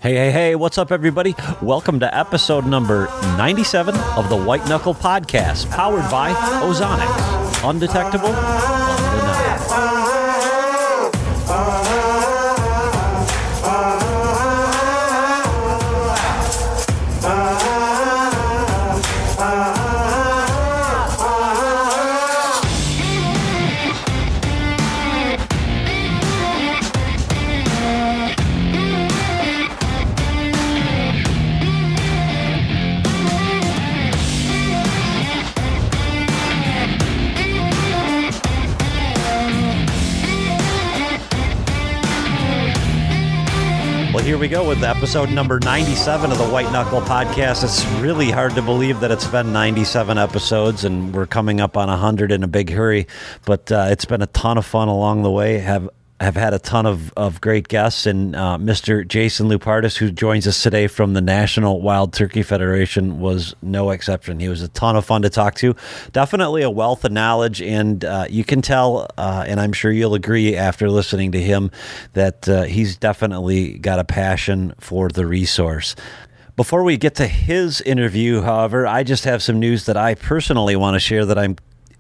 Hey, what's up, everybody? Welcome to episode number 97 of the White Knuckle Podcast, powered by Ozonics. Undetectable, undeniable. Well, here we go with episode number 97 of the White Knuckle Podcast. It's really hard to believe that it's been 97 episodes and we're coming up on 100 in a big hurry, but it's been a ton of fun along the way. Have had a ton of great guests, and Mr. Jason Lupardus, who joins us today from the National Wild Turkey Federation, was no exception. He was a ton of fun to talk to. Definitely a wealth of knowledge, and you can tell, and I'm sure you'll agree after listening to him, that he's definitely got a passion for the resource. Before we get to his interview, however, I just have some news that I personally want to share that I'm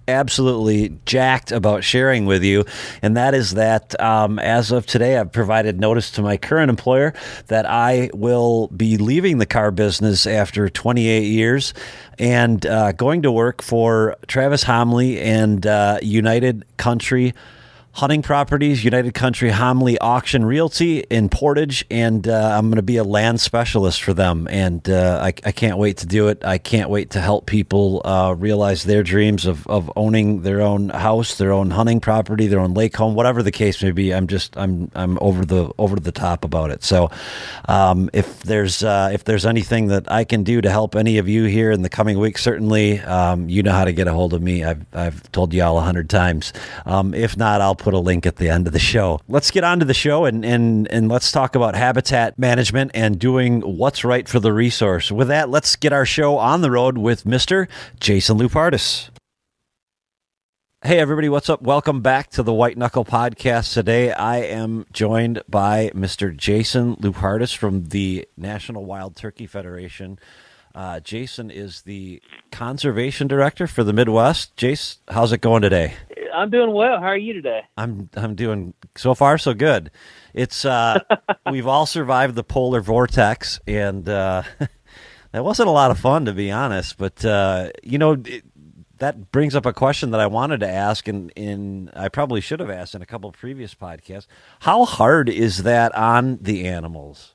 absolutely jacked about sharing with you, and that is that as of today, I've provided notice to my current employer that I will be leaving the car business after 28 years and going to work for Travis Homley and United Country Hunting Properties, United Country Homley Auction Realty in Portage, and I'm going to be a land specialist for them, and I can't wait to do it. I can't wait to help people realize their dreams of owning their own house, their own hunting property, their own lake home, whatever the case may be. I'm over the top about it. So if there's anything that I can do to help any of you here in the coming weeks, certainly you know how to get a hold of me. I've told you all 100 times. If not, I'll put a link at the end of the show. Let's get on to the show and let's talk about habitat management and doing what's right for the resource. With that, let's get our show on the road with Mr. Jason Lupardus. Hey everybody, what's up? Welcome back to the White Knuckle Podcast. Today I am joined by Mr. Jason Lupardus from the National Wild Turkey Federation. Jason is the Conservation Director for the Midwest. Jace, how's it going today? I'm doing well. How are you today? I'm doing so far so good. It's we've all survived the polar vortex, and that wasn't a lot of fun, to be honest. But that brings up a question that I wanted to ask, and I probably should have asked in a couple of previous podcasts. How hard is that on the animals?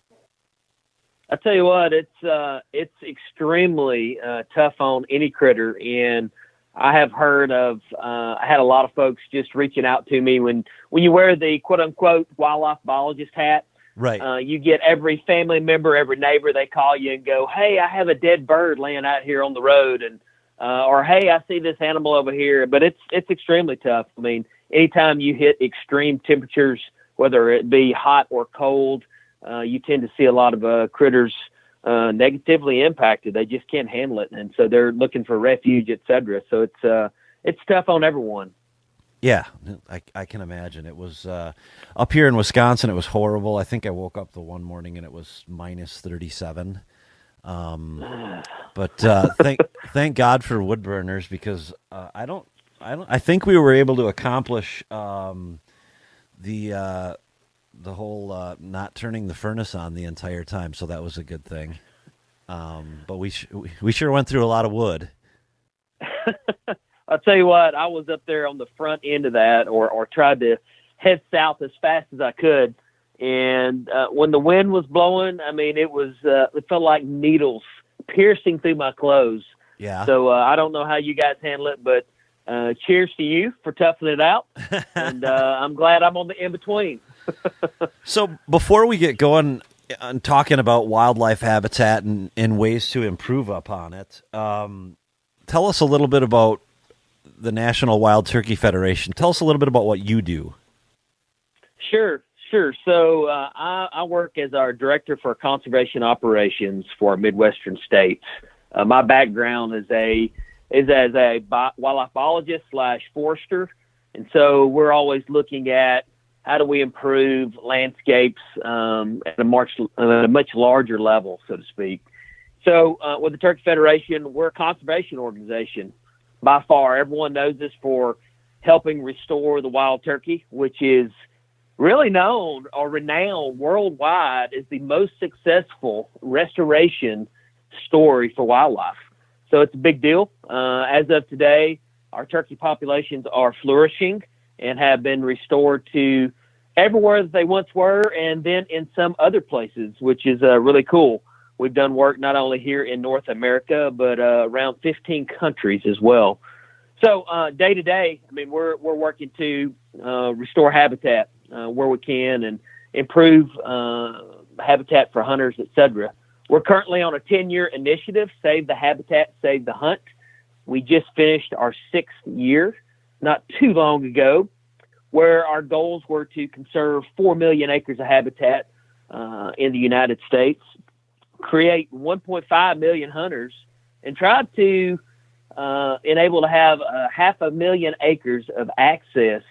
I tell you what, it's extremely tough on any critter, and I have heard of. I had a lot of folks just reaching out to me when you wear the quote unquote wildlife biologist hat. Right. You get every family member, every neighbor, they call you and go, "Hey, I have a dead bird laying out here on the road," and or "Hey, I see this animal over here." But it's extremely tough. I mean, anytime you hit extreme temperatures, whether it be hot or cold, you tend to see a lot of critters negatively impacted. They just can't handle it, and so they're looking for refuge, etc. So it's tough on everyone. Yeah, I can imagine. It was up here in Wisconsin. It was horrible. I think I woke up the one morning and it was minus 37. But thank God for wood burners, because I think we were able to accomplish the whole not turning the furnace on the entire time, so that was a good thing. But we sure went through a lot of wood. I'll tell you what, I was up there on the front end of that, or tried to head south as fast as I could. And when the wind was blowing, I mean, it felt like needles piercing through my clothes. Yeah. So I don't know how you guys handle it, but cheers to you for toughing it out. And I'm glad I'm on the in-between. So before we get going on talking about wildlife habitat and ways to improve upon it, tell us a little bit about the National Wild Turkey Federation. Tell us a little bit about what you do. Sure. So I work as our director for conservation operations for Midwestern states. My background is as a wildlife biologist / forester, and so we're always looking at how do we improve landscapes at a much larger level, so to speak. So with the Turkey Federation, we're a conservation organization. By far, everyone knows us for helping restore the wild turkey, which is really known or renowned worldwide as the most successful restoration story for wildlife. So it's a big deal. As of today, our turkey populations are flourishing and have been restored to everywhere that they once were, and then in some other places, which is really cool. We've done work not only here in North America, but around 15 countries as well. So day to day, I mean, we're working to restore habitat where we can and improve habitat for hunters, etc. We're currently on a 10-year initiative, Save the Habitat, Save the Hunt. We just finished our 6th year not too long ago, where our goals were to conserve 4 million acres of habitat in the United States, create 1.5 million hunters, and try to enable to have 500,000 acres of access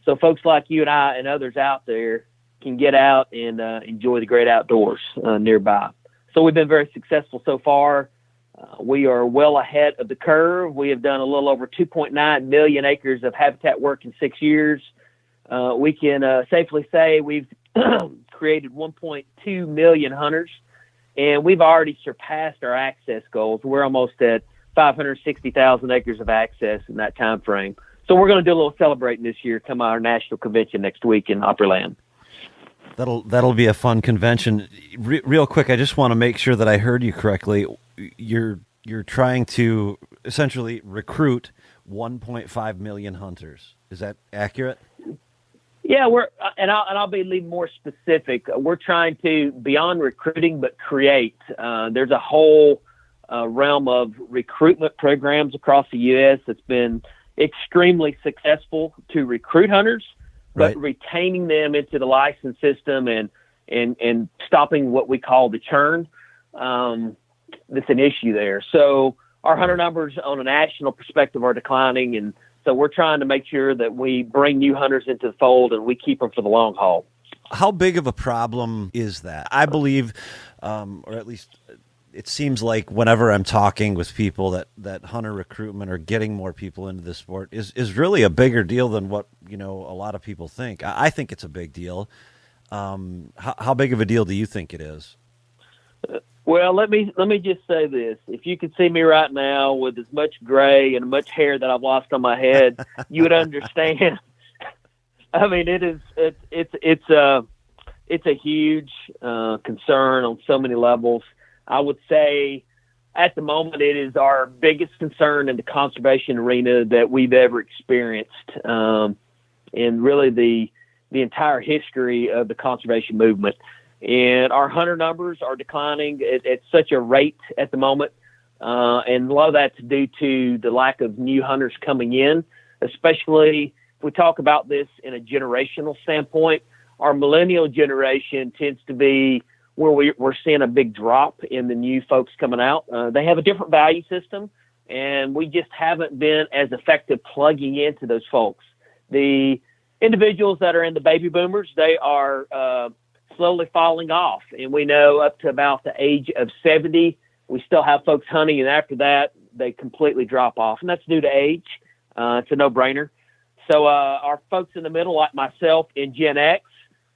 so folks like you and I and others out there can get out and enjoy the great outdoors nearby. So we've been very successful so far. We are well ahead of the curve. We have done a little over 2.9 million acres of habitat work in 6 years. We can safely say we've created 1.2 million hunters, and we've already surpassed our access goals. We're almost at 560,000 acres of access in that time frame. So we're going to do a little celebrating this year, come our national convention next week in Opryland. That'll be a fun convention. Real quick, I just want to make sure that I heard you correctly. You're trying to essentially recruit 1.5 million hunters. Is that accurate? Yeah, I'll be even more specific. We're trying to, beyond recruiting, but create. There's a whole realm of recruitment programs across the U.S. that's been extremely successful to recruit hunters, but retaining them into the license system and stopping what we call the churn. That's an issue there. So our hunter numbers on a national perspective are declining, and so we're trying to make sure that we bring new hunters into the fold and we keep them for the long haul. How big of a problem is that? I believe, or at least it seems like whenever I'm talking with people that hunter recruitment or getting more people into the sport is really a bigger deal than what, a lot of people think. I think it's a big deal. How big of a deal do you think it is? Well, let me just say this. If you could see me right now with as much gray and much hair that I've lost on my head, you would understand. I mean, it's a huge concern on so many levels. I would say at the moment it is our biggest concern in the conservation arena that we've ever experienced, in really the entire history of the conservation movement. And our hunter numbers are declining at such a rate at the moment. And a lot of that's due to the lack of new hunters coming in, especially if we talk about this in a generational standpoint. Our millennial generation tends to be where we're seeing a big drop in the new folks coming out. They have a different value system, and we just haven't been as effective plugging into those folks. The individuals that are in the baby boomers, they are slowly falling off. And we know up to about the age of 70, we still have folks hunting. And after that, they completely drop off. And that's due to age. It's a no-brainer. So our folks in the middle, like myself in Gen X,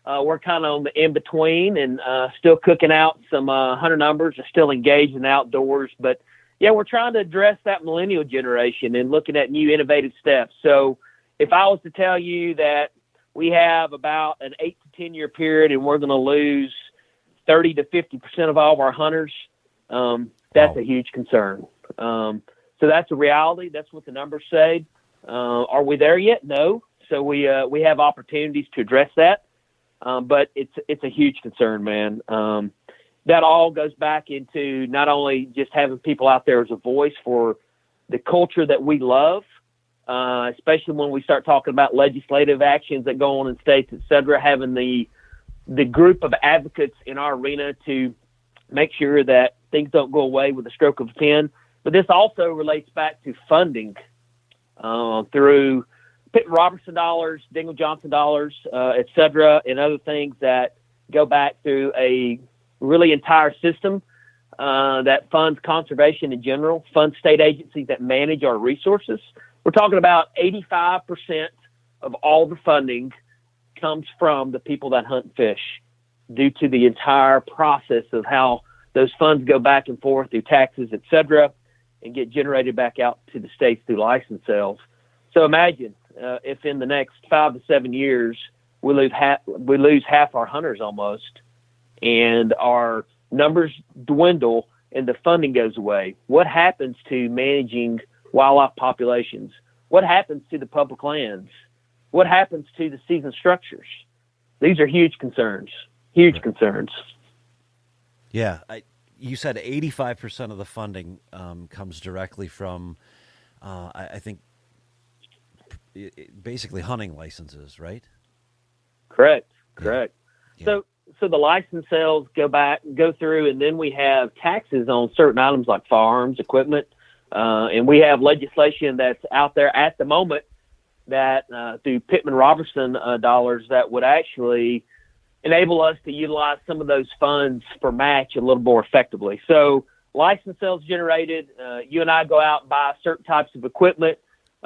we're kind of on the in-between and still cooking out some hunter numbers, are still engaged in the outdoors. But, yeah, we're trying to address that millennial generation and looking at new innovative steps. So if I was to tell you that we have about an 8 to 10 year period and we're going to lose 30 to 50% of all of our hunters, that's a huge concern. So that's a reality. That's what the numbers say. Are we there yet? No. So we have opportunities to address that. But it's a huge concern, man. That all goes back into not only just having people out there as a voice for the culture that we love, especially when we start talking about legislative actions that go on in states, et cetera, having the group of advocates in our arena to make sure that things don't go away with the stroke of a pen. But this also relates back to funding through Pitt Robertson dollars, Dingle Johnson dollars, et cetera, and other things that go back through a really entire system that funds conservation in general, funds state agencies that manage our resources. We're talking about 85% of all the funding comes from the people that hunt and fish due to the entire process of how those funds go back and forth through taxes, et cetera, and get generated back out to the states through license sales. So imagine if in the next 5 to 7 years we lose half our hunters almost, and our numbers dwindle and the funding goes away. What happens to managing wildlife populations? What happens to the public lands? What happens to the season structures? These are huge concerns. Huge concerns. Yeah, you said 85% of the funding comes directly from, I think, basically hunting licenses, right? Correct. Yeah. So the license sales go through, and then we have taxes on certain items like firearms, equipment, and we have legislation that's out there at the moment that through Pittman Robertson dollars that would actually enable us to utilize some of those funds for match a little more effectively. So license sales generated, you and I go out and buy certain types of equipment,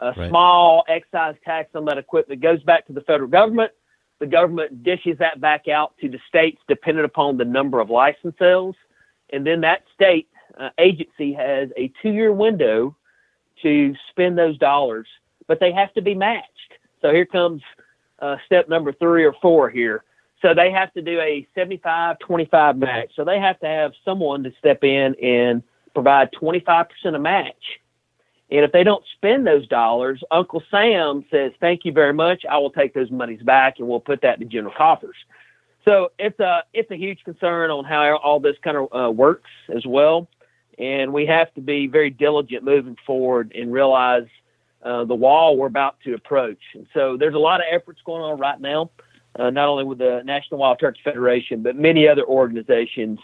Right. small excise tax on that equipment goes back to the federal government. The government dishes that back out to the states depending upon the number of license sales. And then that state agency has a 2-year window to spend those dollars, but they have to be matched. So here comes step number 3 or 4 here. So they have to do a 75-25 match. So they have to have someone to step in and provide 25% of match. And if they don't spend those dollars, Uncle Sam says, thank you very much. I will take those monies back and we'll put that in the general coffers. So it's a huge concern on how all this kind of works as well. And we have to be very diligent moving forward and realize the wall we're about to approach. And so there's a lot of efforts going on right now, not only with the National Wild Turkey Federation, but many other organizations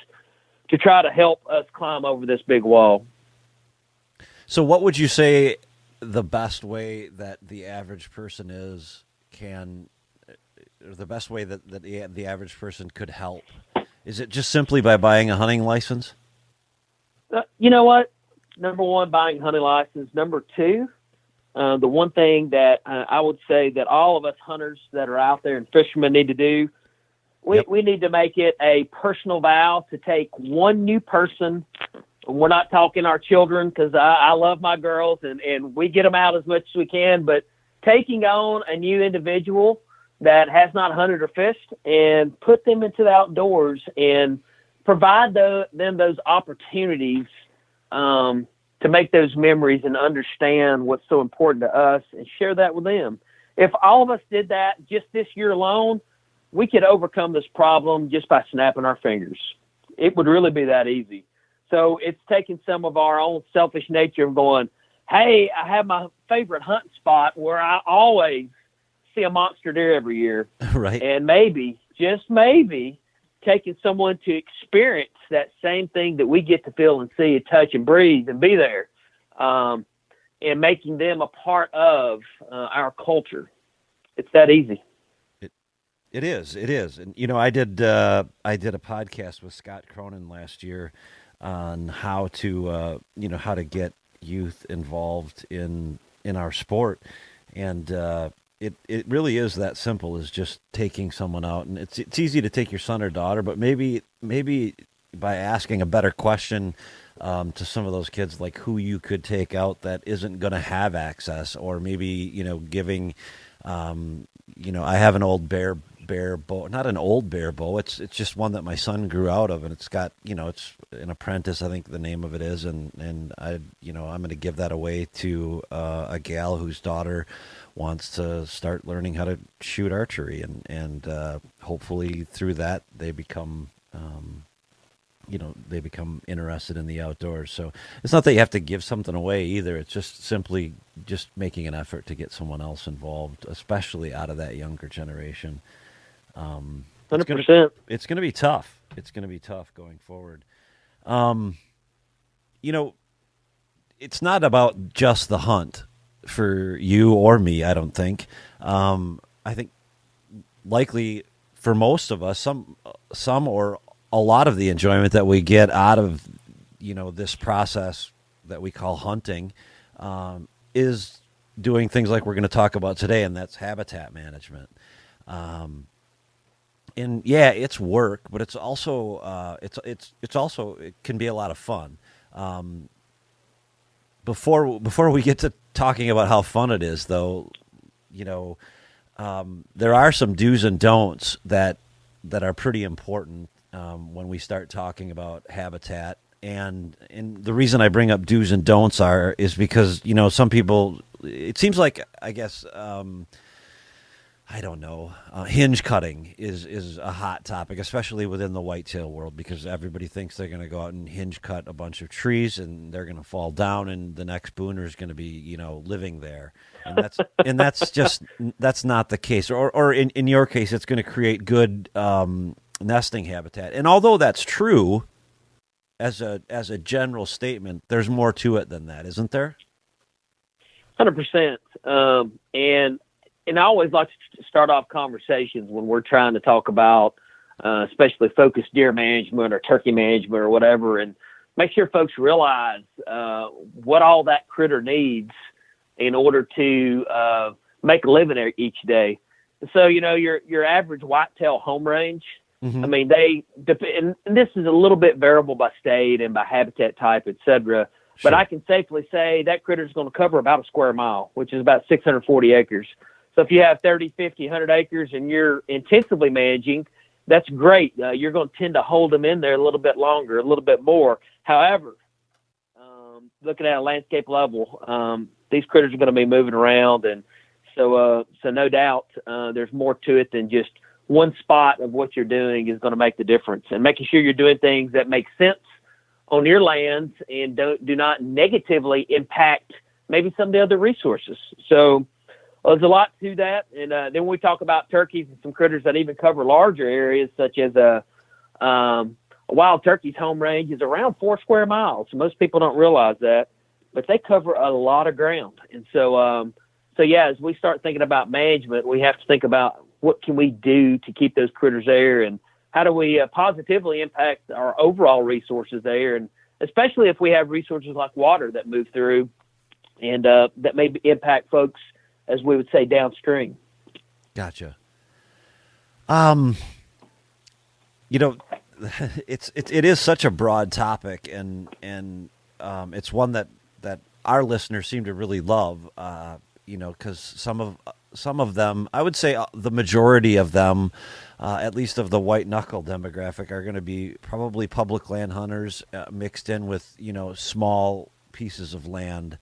to try to help us climb over this big wall. So what would you say the best way that the average person or the best way that the average person could help? Is it just simply by buying a hunting license? You know what? Number one, buying a hunting license. Number two, the one thing that I would say that all of us hunters that are out there and fishermen need to do, we need to make it a personal vow to take one new person. We're not talking our children because I love my girls and we get them out as much as we can, but taking on a new individual that has not hunted or fished and put them into the outdoors and provide them those opportunities to make those memories and understand what's so important to us and share that with them. If all of us did that just this year alone, we could overcome this problem just by snapping our fingers. It would really be that easy. So it's taking some of our own selfish nature of going, hey, I have my favorite hunting spot where I always see a monster deer every year. Right. And maybe, just maybe, taking someone to experience that same thing that we get to feel and see and touch and breathe and be there, and making them a part of our culture. It's that easy. It is. And, I did a podcast with Scott Cronin last year on how to get youth involved in our sport. And it really is that simple as just taking someone out. And it's easy to take your son or daughter, but maybe by asking a better question to some of those kids, like who you could take out that isn't going to have access, or maybe, giving, I have an old bear bow, not an old bear bow. It's just one that my son grew out of, and it's got, it's an apprentice, I think the name of it is. And I'm going to give that away to a gal whose daughter wants to start learning how to shoot archery, and hopefully through that they become interested in the outdoors. So it's not that you have to give something away either. It's just simply just making an effort to get someone else involved, especially out of that younger generation. 100%. It's going to be tough. It's going to be tough going forward. It's not about just the hunt for you or me, I don't think. I think likely for most of us, some or a lot of the enjoyment that we get out of, this process that we call hunting, is doing things like we're going to talk about today, and that's habitat management. And yeah, it's work, but it's also it can be a lot of fun. Before we get to talking about how fun it is, though, there are some do's and don'ts that are pretty important when we start talking about habitat. And the reason I bring up do's and don'ts is because some people, it seems like, I guess, I don't know, hinge cutting is a hot topic, especially within the whitetail world, because everybody thinks they're going to go out and hinge cut a bunch of trees and they're going to fall down and the next booner is going to be, living there. And that's not the case. Or in your case, it's going to create good nesting habitat. And although that's true as a general statement, there's more to it than that, isn't there? 100%. And I always like to start off conversations when we're trying to talk about, especially focused deer management or turkey management or whatever, and make sure folks realize what all that critter needs in order to make a living there each day. So, your average whitetail home range, mm-hmm. I mean, they depend, and this is a little bit variable by state and by habitat type, et cetera. Sure. But I can safely say that critter is going to cover about a square mile, which is about 640 acres. So if you have 30, 50, 100 acres and you're intensively managing, that's great. You're going to tend to hold them in there a little bit longer, a little bit more. However, looking at a landscape level, these critters are going to be moving around. And so no doubt there's more to it than just one spot of what you're doing is going to make the difference. And making sure you're doing things that make sense on your lands and do not negatively impact maybe some of the other resources. So, there's a lot to that. And then when we talk about turkeys and some critters that even cover larger areas, such as a wild turkey's home range is around 4 square miles. Most people don't realize that, but they cover a lot of ground. And so yeah, as we start thinking about management, we have to think about what can we do to keep those critters there, and how do we positively impact our overall resources there, and especially if we have resources like water that move through and that may impact folks, as we would say, downstream. Gotcha. It is such a broad topic, and it's one that our listeners seem to really love. Because some of them, I would say the majority of them, at least of the white knuckle demographic, are going to be probably public land hunters mixed in with small pieces of land.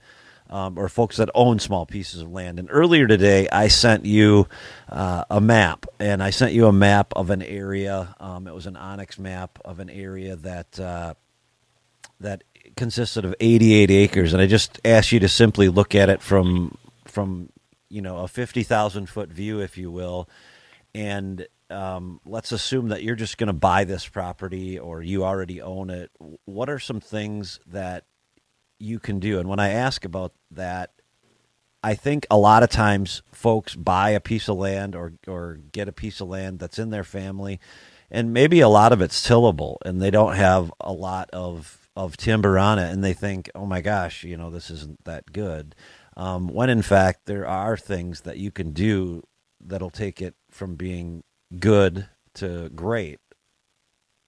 Or folks that own small pieces of land. And earlier today, I sent you a map, and I sent you a map of an area. It was an Onyx map of an area that consisted of 88 acres. And I just asked you to simply look at it from a 50,000 foot view, if you will. And let's assume that you're just going to buy this property, or you already own it. What are some things that you can do? And when I ask about that, I think a lot of times folks buy a piece of land or get a piece of land that's in their family, and maybe a lot of it's tillable, and they don't have a lot of timber on it, and they think, oh my gosh, this isn't that good. When in fact there are things that you can do that'll take it from being good to great,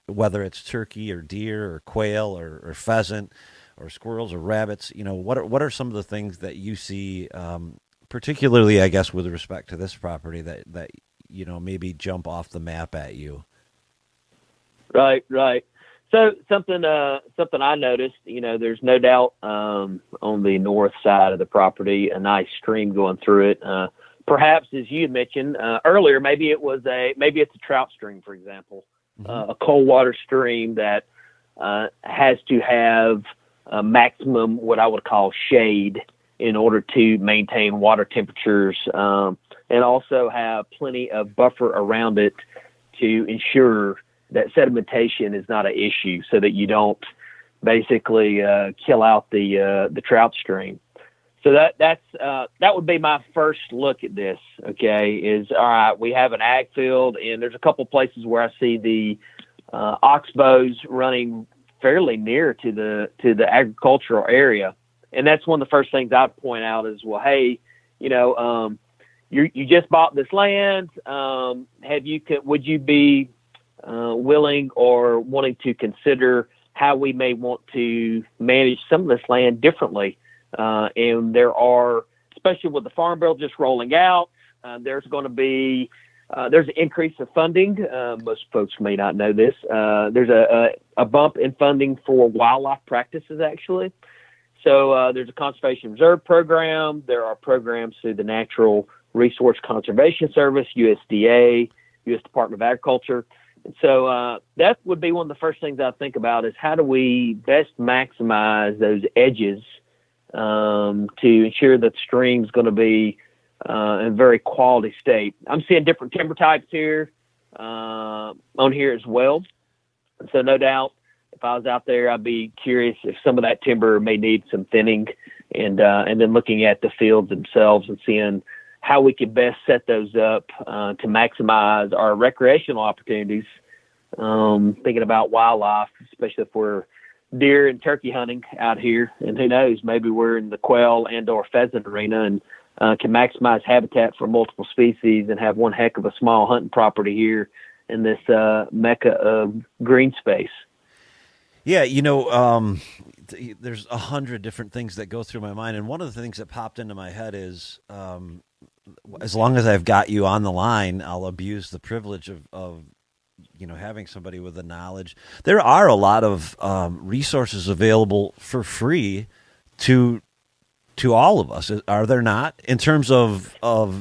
whether it's turkey or deer or quail or pheasant or squirrels or rabbits. What are some of the things that you see, particularly, I guess, with respect to this property that maybe jump off the map at you? Right. So something I noticed, there's no doubt on the north side of the property a nice stream going through it. Perhaps, as you had mentioned earlier, maybe it's a trout stream, for example, mm-hmm. A cold water stream that has to have maximum what I would call shade in order to maintain water temperatures, and also have plenty of buffer around it to ensure that sedimentation is not an issue, so that you don't basically kill out the trout stream. So that would be my first look at this. Okay, is all right. We have an ag field, and there's a couple places where I see the oxbows running fairly near to the agricultural area, and that's one of the first things I'd point out is, well, hey, you just bought this land. Would you be willing or wanting to consider how we may want to manage some of this land differently? And there are, especially with the Farm Bill just rolling out, there's going to be there's an increase of funding. Most folks may not know this. There's a bump in funding for wildlife practices, actually. So there's a conservation reserve program. There are programs through the Natural Resource Conservation Service, USDA, U.S. Department of Agriculture. And so that would be one of the first things I think about is how do we best maximize those edges to ensure that the stream's going to be in very quality state. I'm seeing different timber types here on here as well. And so no doubt if I was out there, I'd be curious if some of that timber may need some thinning and then looking at the fields themselves and seeing how we could best set those up to maximize our recreational opportunities. Thinking about wildlife, especially if we're deer and turkey hunting out here, and who knows, maybe we're in the quail and or pheasant arena and can maximize habitat for multiple species and have one heck of a small hunting property here in this mecca of green space. Yeah, there's 100 different things that go through my mind, and one of the things that popped into my head is as long as I've got you on the line, I'll abuse the privilege of having somebody with the knowledge. There are a lot of resources available for free to all of us, are there not? In terms of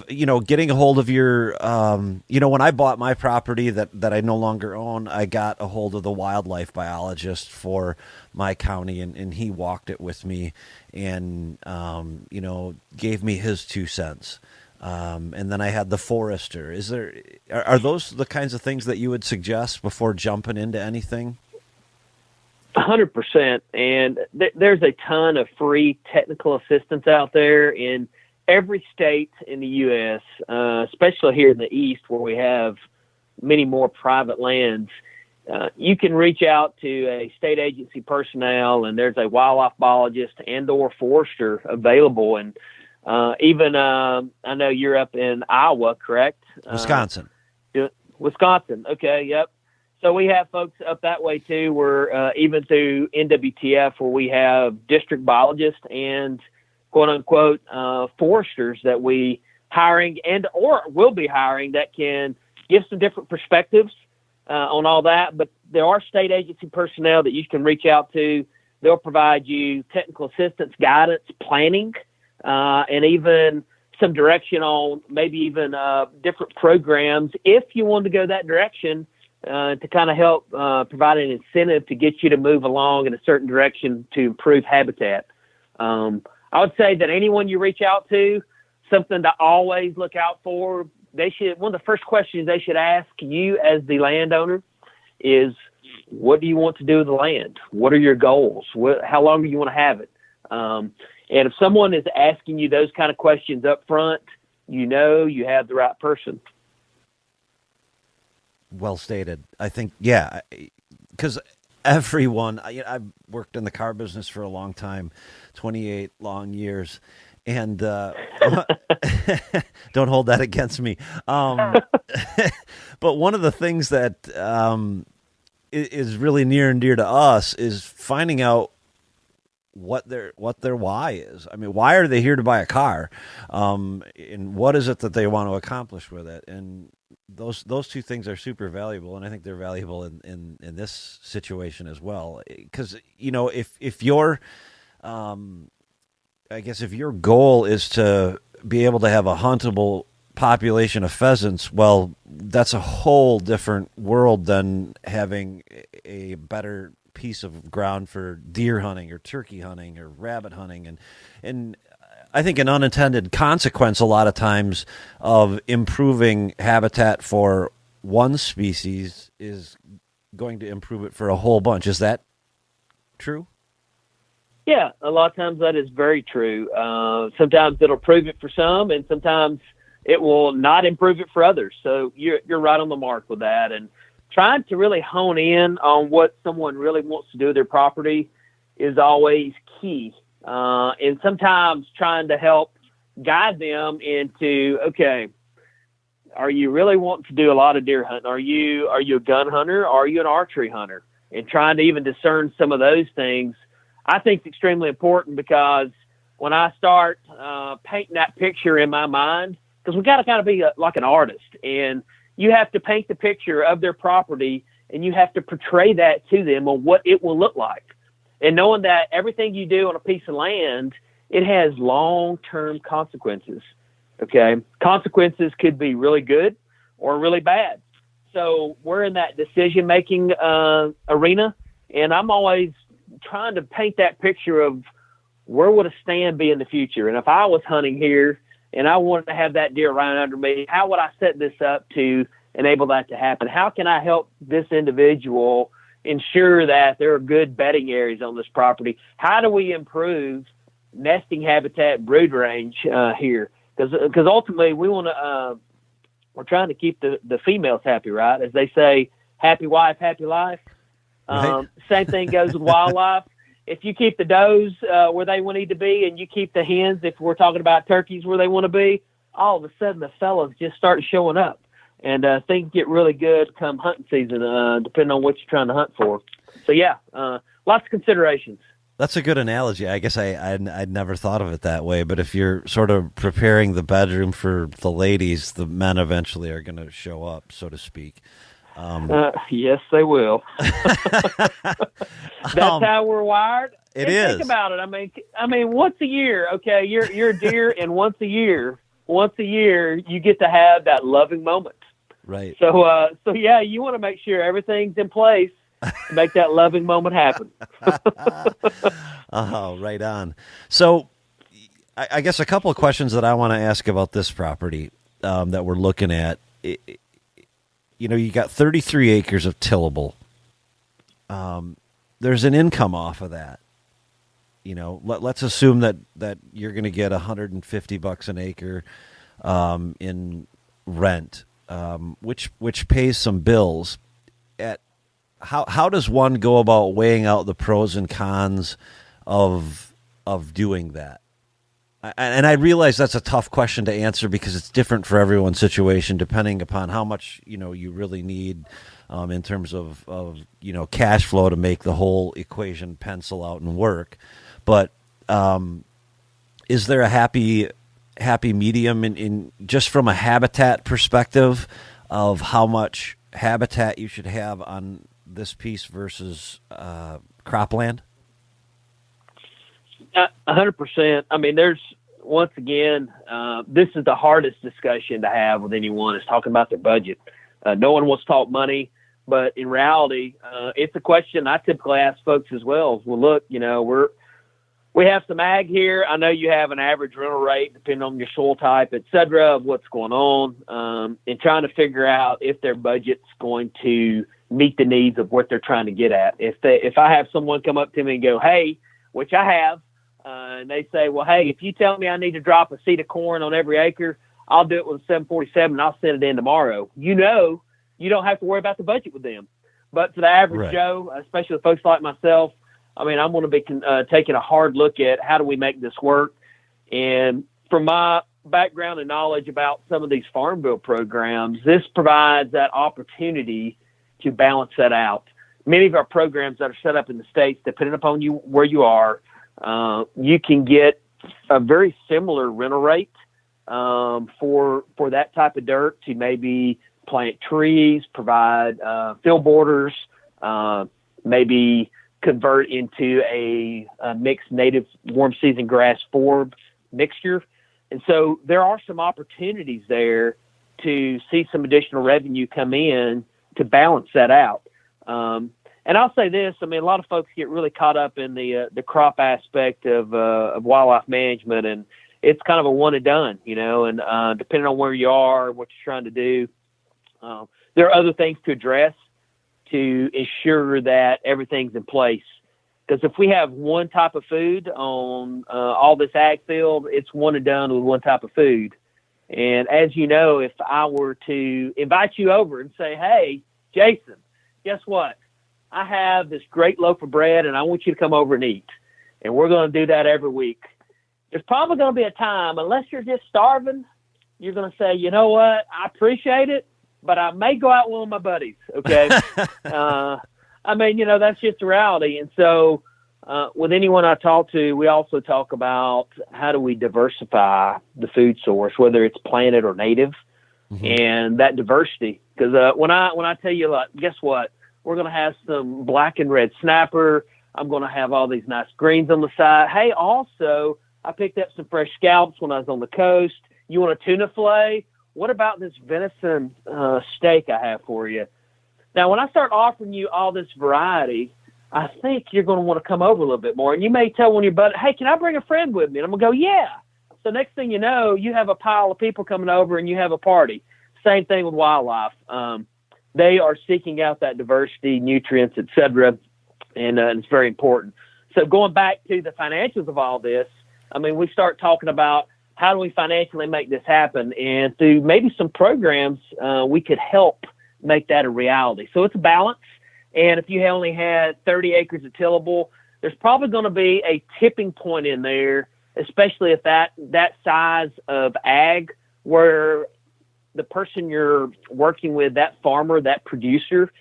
getting a hold of your, when I bought my property that I no longer own, I got a hold of the wildlife biologist for my county, and he walked it with me and, gave me his 2 cents. And then I had the forester. Are those the kinds of things that you would suggest before jumping into anything? 100%. And there's a ton of free technical assistance out there in every state in the U.S., especially here in the East where we have many more private lands. You can reach out to a state agency personnel, and there's a wildlife biologist and or forester available. And even I know you're up in Iowa, correct? Wisconsin. Wisconsin. Okay. Yep. So we have folks up that way too. We're even through NWTF where we have district biologists and quote unquote foresters that we hiring and or will be hiring that can give some different perspectives on all that. But there are state agency personnel that you can reach out to. They'll provide you technical assistance, guidance, planning, and even some direction on maybe even different programs if you want to go that direction. To kind of help provide an incentive to get you to move along in a certain direction to improve habitat. I would say that anyone you reach out to, something to always look out for, one of the first questions they should ask you as the landowner is, what do you want to do with the land? What are your goals? How long do you want to have it? And if someone is asking you those kind of questions up front, you have the right person. Well stated. I think, yeah, because everyone, I've worked in the car business for a long time, 28 long years, and don't hold that against me. But one of the things that is really near and dear to us is finding out what their why is. I mean, why are they here to buy a car? And what is it that they want to accomplish with it? And those two things are super valuable, and I think they're valuable in this situation as well. Because if your if your goal is to be able to have a huntable population of pheasants, well, that's a whole different world than having a better piece of ground for deer hunting or turkey hunting or rabbit hunting, and I think an unintended consequence a lot of times of improving habitat for one species is going to improve it for a whole bunch. Is that true? Yeah, a lot of times that is very true. Sometimes it'll prove it for some, and sometimes it will not improve it for others. So you're right on the mark with that. And trying to really hone in on what someone really wants to do with their property is always key. And sometimes trying to help guide them into, okay, are you really wanting to do a lot of deer hunting? Are you a gun hunter? Or are you an archery hunter? And trying to even discern some of those things, I think is extremely important, because when I start painting that picture in my mind, because we got to kind of be like an artist, and you have to paint the picture of their property, and you have to portray that to them on what it will look like. And knowing that everything you do on a piece of land, it has long-term consequences. Okay. Consequences could be really good or really bad. So we're in that decision-making arena, and I'm always trying to paint that picture of where would a stand be in the future. And if I was hunting here and I wanted to have that deer right under me, how would I set this up to enable that to happen? How can I help this individual ensure that there are good bedding areas on this property? How do we improve nesting habitat, brood range here? Because ultimately we want to, we're trying to keep the females happy, right? As they say, happy wife, happy life. Right. Same thing goes with wildlife. If you keep the does where they need to be, and you keep the hens, if we're talking about turkeys, where they want to be, all of a sudden the fellas just start showing up, and things get really good come hunting season, depending on what you're trying to hunt for. So yeah, lots of considerations. That's a good analogy. I guess I'd never thought of it that way. But if you're sort of preparing the bedroom for the ladies, the men eventually are going to show up, so to speak. Yes, they will. That's how we're wired. It is. Think about it. I mean, once a year, okay, you're a deer, and once a year, you get to have that loving moment. Right. So yeah, you want to make sure everything's in place to make that loving moment happen. Oh, right on. So I guess a couple of questions that I want to ask about this property that we're looking at. You got 33 acres of tillable. There's an income off of that. Let's assume that you're going to get $150 an acre in rent, which pays some bills. How does one go about weighing out the pros and cons of doing that? And I realize that's a tough question to answer, because it's different for everyone's situation, depending upon how much you really need in terms of cash flow to make the whole equation pencil out and work. But is there a happy medium in just from a habitat perspective of how much habitat you should have on this piece versus cropland? 100%. I mean, once again, this is the hardest discussion to have with anyone, is talking about their budget. No one wants to talk money, but in reality, it's a question I typically ask folks as well. Well, look, we have some ag here. I know you have an average rental rate, depending on your soil type, et cetera, of what's going on, and trying to figure out if their budget's going to meet the needs of what they're trying to get at. If I have someone come up to me and go, hey, which I have, and they say, well, hey, if you tell me I need to drop a seed of corn on every acre, I'll do it with a 747 and I'll send it in tomorrow. You don't have to worry about the budget with them. But for the average Right. Joe, especially folks like myself, I mean, I'm going to be taking a hard look at how do we make this work. And from my background and knowledge about some of these farm bill programs, this provides that opportunity to balance that out. Many of our programs that are set up in the States, depending upon where you are, you can get a very similar rental rate for that type of dirt to maybe plant trees, provide field borders, maybe convert into a mixed native warm season grass forb mixture. And so there are some opportunities there to see some additional revenue come in to balance that out. And I'll say this, I mean, a lot of folks get really caught up in the crop aspect of wildlife management, and it's kind of a one and done, and depending on where you are, what you're trying to do, there are other things to address to ensure that everything's in place. Because if we have one type of food on all this ag field, it's one and done with one type of food. And as you know, if I were to invite you over and say, hey, Jason, guess what? I have this great loaf of bread and I want you to come over and eat. And we're going to do that every week. There's probably going to be a time, unless you're just starving, you're going to say, you know what? I appreciate it, but I may go out with one of my buddies. Okay. I mean, that's just the reality. And so with anyone I talk to, we also talk about how do we diversify the food source, whether it's planted or native, and that diversity. Because when I tell you, like, guess what? We're going to have some black and red snapper. I'm going to have all these nice greens on the side. Hey, also, I picked up some fresh scallops when I was on the coast. You want a tuna fillet? What about this venison steak I have for you? Now, when I start offering you all this variety, I think you're going to want to come over a little bit more. And you may tell one of your buddies, hey, can I bring a friend with me? And I'm going to go, yeah. So next thing you know, you have a pile of people coming over and you have a party. Same thing with wildlife. They are seeking out that diversity, nutrients, et cetera, and it's very important. So going back to the financials of all this, I mean, we start talking about how do we financially make this happen? And through maybe some programs, we could help make that a reality. So it's a balance. And if you only had 30 acres of tillable, there's probably going to be a tipping point in there, especially if that size of ag, where the person you're working with, that farmer, that producer,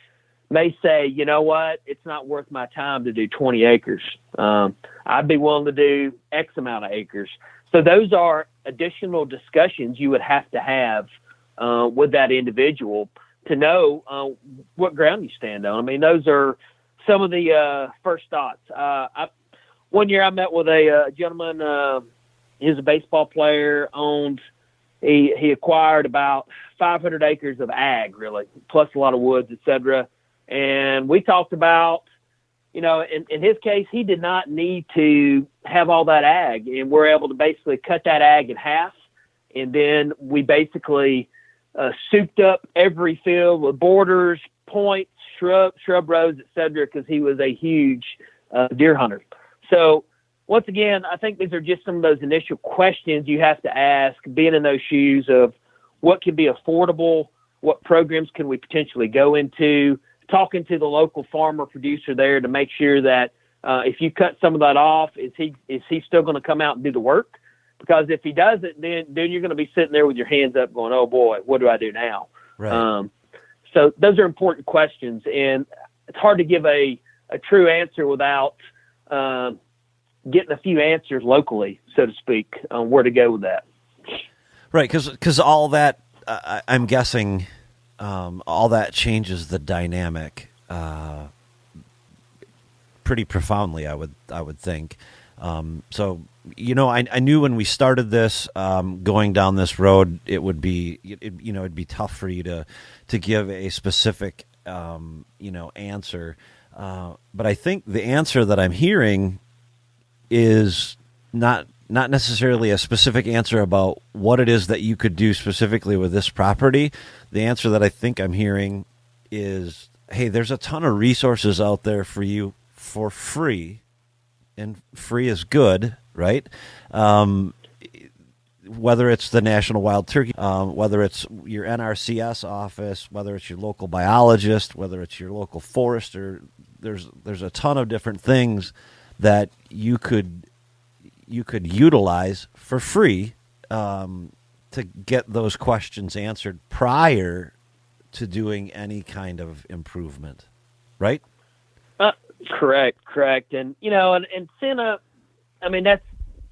may say, you know what, it's not worth my time to do 20 acres. I'd be willing to do X amount of acres. So those are additional discussions you would have to have with that individual to know what ground you stand on. I mean, those are some of the first thoughts. One year I met with a gentleman, he was a baseball player, he acquired about 500 acres of ag, really, plus a lot of woods, et cetera. And we talked about, in his case, he did not need to have all that ag. And we're able to basically cut that ag in half. And then we basically souped up every field with borders, points, shrub rows, et cetera, because he was a huge deer hunter. So once again, I think these are just some of those initial questions you have to ask, being in those shoes of what can be affordable, what programs can we potentially go into, talking to the local farmer producer there to make sure that if you cut some of that off, is he still going to come out and do the work? Because if he doesn't, then you're going to be sitting there with your hands up going, oh boy, what do I do now? Right. So those are important questions, and it's hard to give a true answer without getting a few answers locally, so to speak, on where to go with that. Right, because all that, I'm guessing, all that changes the dynamic pretty profoundly, I would think. So, I knew when we started this, going down this road, it'd be tough for you to give a specific, answer. But I think the answer that I'm hearing is not necessarily a specific answer about what it is that you could do specifically with this property. The answer that I think I'm hearing is, hey, there's a ton of resources out there for you for free, and free is good, right? Whether it's the National Wild Turkey, whether it's your NRCS office, whether it's your local biologist, whether it's your local forester, there's a ton of different things that you could utilize for free to get those questions answered prior to doing any kind of improvement, right? Correct. And, and seeing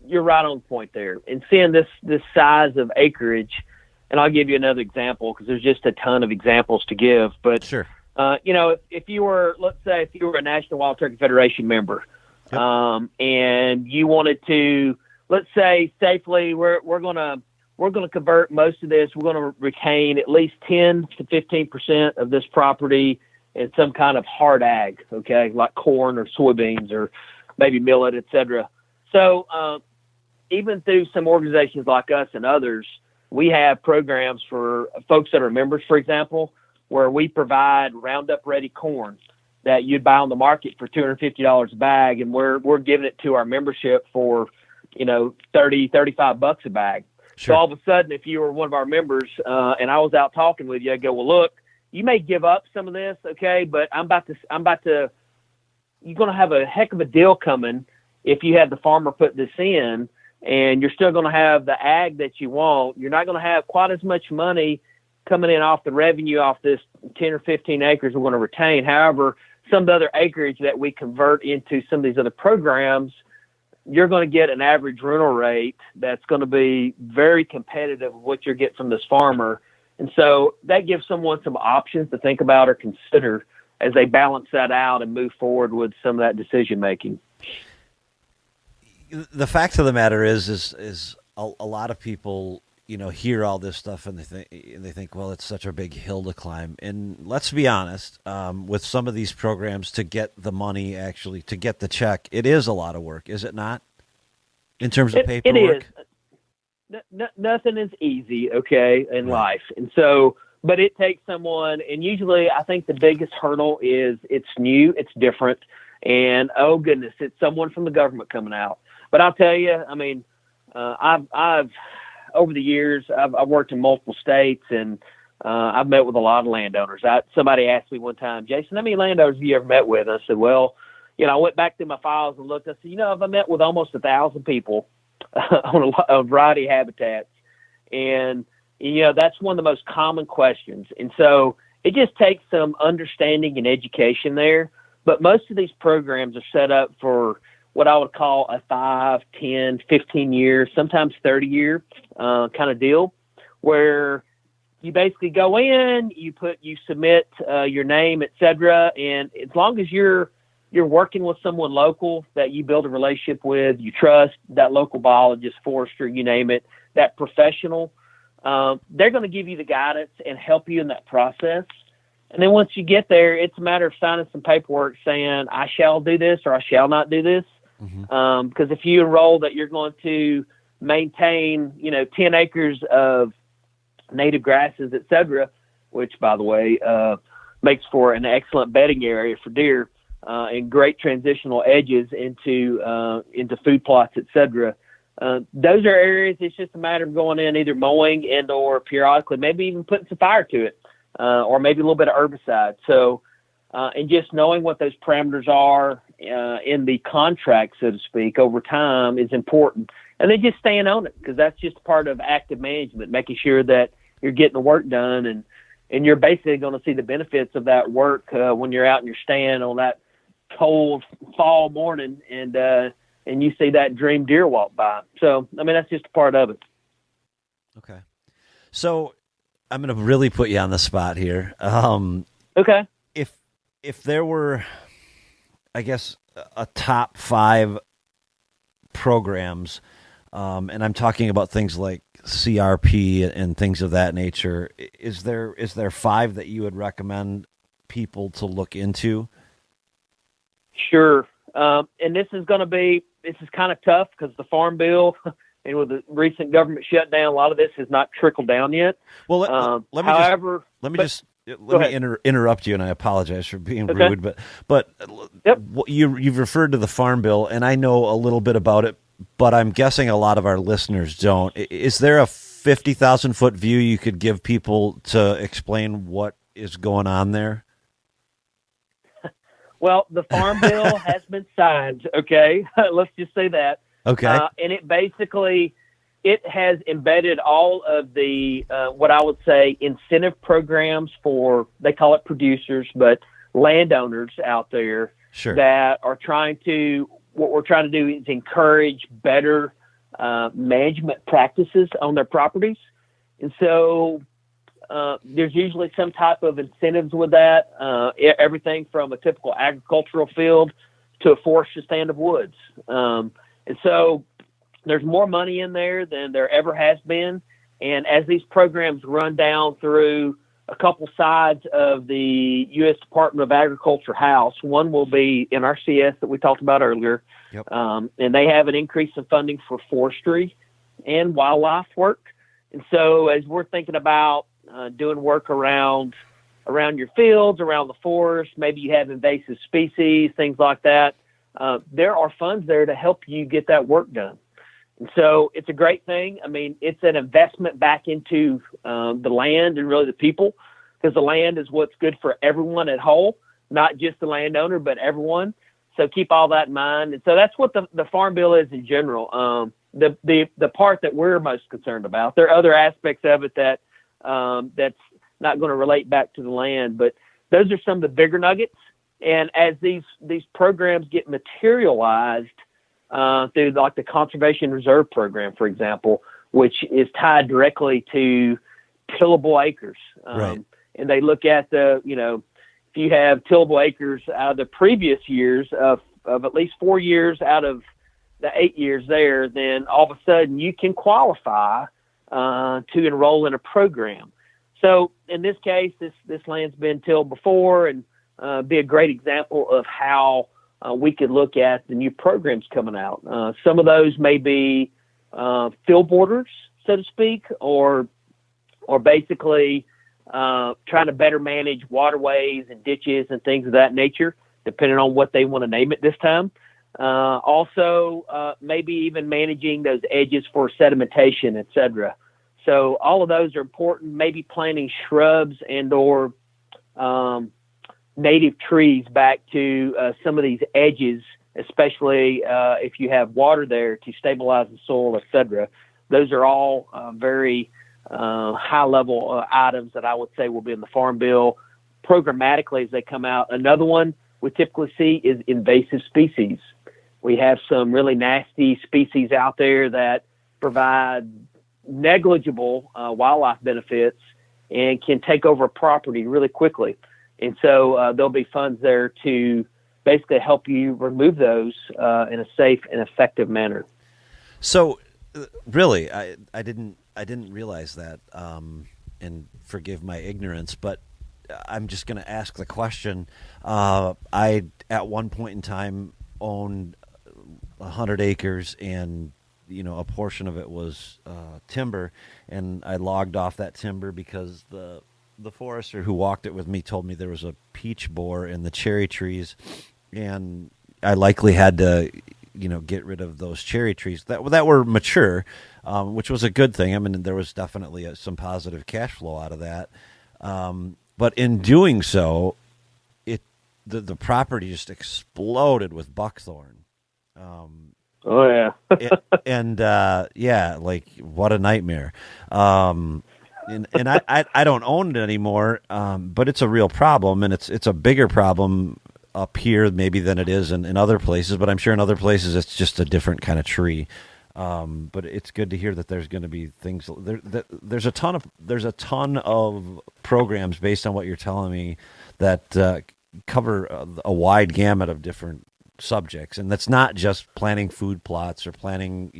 you're right on point there. And seeing this size of acreage, and I'll give you another example because there's just a ton of examples to give. But, sure. If you were a National Wild Turkey Federation member, yep. And you wanted to, let's say safely, we're going to convert most of this. We're going to retain at least 10 to 15% of this property in some kind of hard ag, okay, like corn or soybeans or maybe millet, et cetera. So even through some organizations like us and others, we have programs for folks that are members, for example, where we provide Roundup-ready corn. that you'd buy on the market for $250 a bag, and we're giving it to our membership for, $30-35 a bag. Sure. So all of a sudden, if you were one of our members, and I was out talking with you, I go, well, look, you may give up some of this, okay, but you're going to have a heck of a deal coming if you have the farmer put this in, and you're still going to have the ag that you want. You're not going to have quite as much money coming in off the revenue off this 10 or 15 acres we're going to retain. However, some of the other acreage that we convert into some of these other programs, you're going to get an average rental rate that's going to be very competitive with what you get from this farmer. And so that gives someone some options to think about or consider as they balance that out and move forward with some of that decision making. The fact of the matter is a lot of people, hear all this stuff and they think, well, it's such a big hill to climb. And let's be honest, with some of these programs, to get the money, actually to get the check, it is a lot of work, is it not? In terms of paperwork, it is. Nothing is easy, okay, in life, and so. But it takes someone, and usually I think the biggest hurdle is it's new, it's different, and oh goodness, it's someone from the government coming out. But I'll tell you, I mean, I've over the years, I've worked in multiple states, and I've met with a lot of landowners. Somebody asked me one time, Jason, how many landowners have you ever met with? I said, well, I went back through my files and looked. I said, I've met with almost 1,000 people on a variety of habitats, and that's one of the most common questions. And so it just takes some understanding and education there. But most of these programs are set up for what I would call a 5, 10, 15 year, sometimes 30-year kind of deal, where you basically go in, you submit your name, et cetera. And as long as you're working with someone local that you build a relationship with, you trust, that local biologist, forester, you name it, that professional, they're going to give you the guidance and help you in that process. And then once you get there, it's a matter of signing some paperwork saying, I shall do this or I shall not do this. Mm-hmm. Because if you enroll that you're going to maintain, 10 acres of native grasses, et cetera, which, by the way, makes for an excellent bedding area for deer, and great transitional edges into food plots, et cetera. Those are areas it's just a matter of going in, either mowing and or periodically, maybe even putting some fire to it, or maybe a little bit of herbicide. So, and just knowing what those parameters are in the contract, so to speak, over time is important. And then just staying on it, because that's just part of active management, making sure that you're getting the work done, and you're basically going to see the benefits of that work when you're out in your stand on that cold fall morning and you see that dream deer walk by. So, I mean, that's just a part of it. Okay. So I'm going to really put you on the spot here. Okay. If there were, I guess, a top 5 programs, and I'm talking about things like CRP and things of that nature, is there 5 that you would recommend people to look into? Sure. And this is kind of tough because the Farm Bill and with the recent government shutdown, a lot of this has not trickled down yet. Well, let me interrupt you, and I apologize for being rude, but yep. You've referred to the Farm Bill, and I know a little bit about it, but I'm guessing a lot of our listeners don't. Is there a 50,000-foot view you could give people to explain what is going on there? Well, the Farm Bill has been signed, okay? Let's just say that. Okay. And it has embedded all of the, what I would say, incentive programs for, they call it producers, but landowners out there. Sure. That are what we're trying to do is encourage better management practices on their properties. And so there's usually some type of incentives with that, everything from a typical agricultural field to a forest to stand of woods. And so there's more money in there than there ever has been. And as these programs run down through a couple sides of the U.S. Department of Agriculture house, one will be NRCS that we talked about earlier. Yep. And they have an increase in funding for forestry and wildlife work. And so as we're thinking about doing work around around your fields, around the forest. Maybe you have invasive species, things like that. There are funds there to help you get that work done. And so it's a great thing. I mean, it's an investment back into the land and really the people, because the land is what's good for everyone at whole, not just the landowner, but everyone. So keep all that in mind. And so that's what the Farm Bill is in general. The part that we're most concerned about. There are other aspects of it that that's not going to relate back to the land, but those are some of the bigger nuggets. And as these programs get materialized through like the Conservation Reserve Program, for example, which is tied directly to tillable acres, Right. and they look at if you have tillable acres out of the previous years of at least 4 years out of the 8 years there, then all of a sudden you can qualify to enroll in a program. So in this case, this land's been tilled before, and be a great example of how we could look at the new programs coming out. Some of those may be field borders, so to speak, or basically trying to better manage waterways and ditches and things of that nature, depending on what they want to name it this time. Also, maybe even managing those edges for sedimentation, et cetera. So all of those are important. Maybe planting shrubs and or native trees back to some of these edges, especially if you have water there to stabilize the soil, et cetera. Those are all very high-level items that I would say will be in the Farm Bill programmatically as they come out. Another one we typically see is invasive species. We have some really nasty species out there that provide negligible wildlife benefits and can take over a property really quickly. And so there'll be funds there to basically help you remove those in a safe and effective manner. So, really, I didn't realize that, and forgive my ignorance, but I'm just going to ask the question. I at one point in time owned 100 acres, and a portion of it was timber, and I logged off that timber because the forester who walked it with me told me there was a peach borer in the cherry trees, and I likely had to get rid of those cherry trees that were mature, which was a good thing. I mean, there was definitely some positive cash flow out of that. But in doing so, the property just exploded with buckthorn. Oh yeah. And like what a nightmare. And I don't own it anymore, but it's a real problem, and it's a bigger problem up here maybe than it is in other places, but I'm sure in other places it's just a different kind of tree. But it's good to hear that there's going to be things there's a ton of programs based on what you're telling me that cover a wide gamut of different subjects, and that's not just planting food plots or planting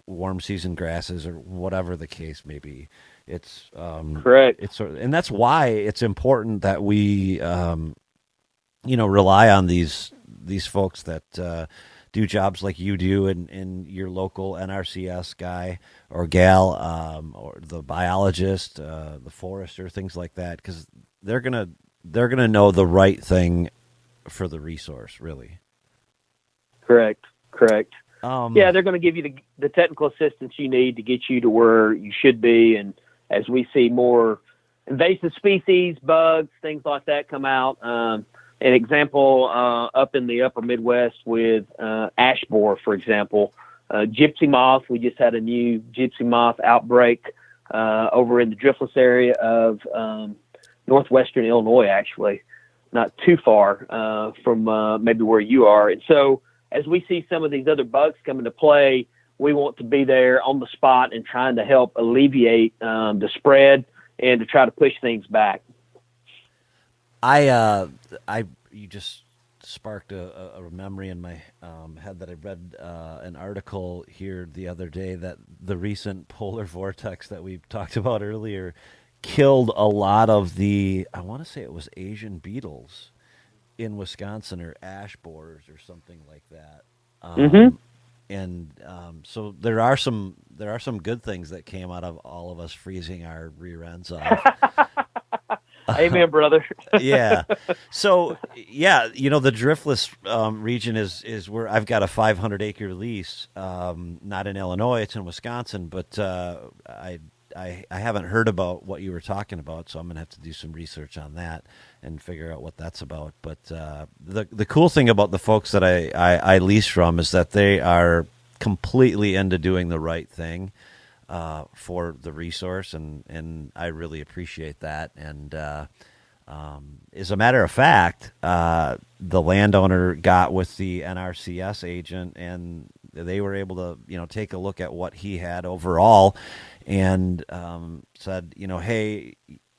warm season grasses or whatever the case may be. It's correct. And that's why it's important that we rely on these folks that do jobs like you do, and your local NRCS guy or gal, or the biologist, the forester, things like that, because they're gonna know the right thing for the resource, really. Correct. Yeah, they're going to give you the technical assistance you need to get you to where you should be. And as we see more invasive species, bugs, things like that come out, an example up in the upper Midwest with ash borer, for example, gypsy moth. We just had a new gypsy moth outbreak over in the driftless area of northwestern Illinois, actually, not too far from maybe where you are. And so as we see some of these other bugs come into play, we want to be there on the spot and trying to help alleviate the spread and to try to push things back. You just sparked a memory in my head that I read an article here the other day that the recent polar vortex that we talked about earlier killed a lot of I want to say it was Asian beetles in Wisconsin, or ash borers or something like that. And so there are some good things that came out of all of us freezing our rear ends off. Amen, brother. Yeah. So, yeah, the driftless region is where I've got a 500-acre lease, not in Illinois, it's in Wisconsin, but I haven't heard about what you were talking about, so I'm going to have to do some research on that and figure out what that's about. But the cool thing about the folks that I lease from is that they are completely into doing the right thing for the resource, and I really appreciate that. And as a matter of fact, the landowner got with the NRCS agent, and they were able to take a look at what he had overall, and said, hey,